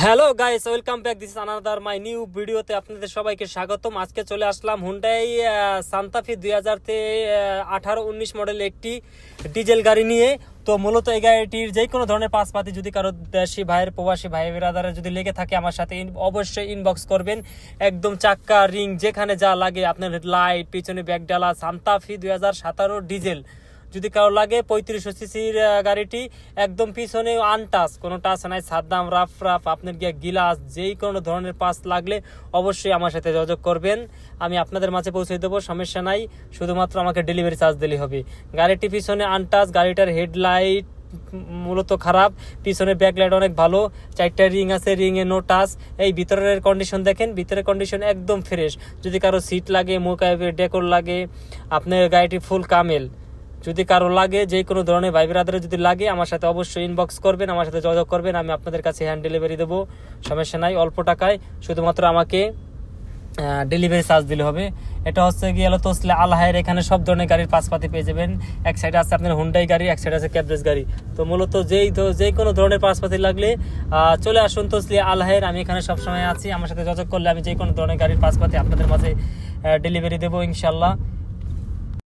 Hello guys, welcome back. This is another my new ভিডিওতে আপনাদের সবাইকে স্বাগতম। আজকে চলে আসলাম হুন্ডাই সান্তা ফি 2018-19 মডেল একটি ডিজেল গাড়ি নিয়ে। তো মূলত এই গাড়িটির যে কোনো ধরনের পাসপাতি যদি কারো দেশি ভাইয়ের প্রবাসী ভাই বেরাদারের যদি লেগে থাকে আমার সাথে অবশ্যই ইনবক্স করবেন। একদম চাক্কা রিং যেখানে যা লাগে, আপনার লাইট, পিছনে ব্যাকডালা, সান্তা ফি 2017 ডিজেল যদি কারো লাগে 3500 সিসির গাড়িটি, একদম পিছনে আনটাচ, কোনো টাচ নাই, সাদ্দাম রাফ আপনার গিয়ে গিলাস যেই কোনো ধরনের পাস লাগলে অবশ্যই আমার সাথে যোগাযোগ করবেন। আমি আপনাদের মাঝে পৌঁছে দেবো, সমস্যা নাই। শুধুমাত্র আমাকে ডেলিভারি চার্জ দিলেই হবে। গাড়িটি পিছনে আনটাচ, গাড়িটার হেডলাইট মূলত খারাপ, পিছনে ব্যাকলাইট অনেক ভালো, 4টা রিং আছে, রিংয়ে নো টাচ। এই ভিতরের কন্ডিশন দেখেন, ভিতরের কন্ডিশন একদম ফ্রেশ। যদি কারো সিট লাগে, মোকাইবের ডেকোর লাগে, আপনার গাড়িটি ফুল কামেল। যদি কারো লাগে, যে কোনো ধরনের ভাই ব্রাদারের যদি লাগে আমার সাথে অবশ্যই ইনবক্স করবেন, আমার সাথে যোগাযোগ করবেন। আমি আপনাদের কাছে হ্যান্ড ডেলিভারি দেবো, সমস্যা নাই। অল্প টাকায় শুধুমাত্র আমাকে ডেলিভারি চার্জ দিলে হবে। এটা হচ্ছে গিয়ে তসলে আলহায়ের, এখানে সব ধরনের গাড়ির পাসপাতি পেয়ে যাবেন। এক সাইডে আছে আপনার হুন্ডাই গাড়ি, এক সাইডে আছে ক্যাব্রেজ গাড়ি। তো মূলত যেই কোনো ধরনের পাসপাতি লাগলে চলে আসুন তসলি আলহায়ের। আমি এখানে সবসময় আছি, আমার সাথে যোগাযোগ করলে আমি যে কোনো ধরনের গাড়ির পাসপাতি আপনাদের মাঝে ডেলিভারি দেবো ইনশাল্লাহ।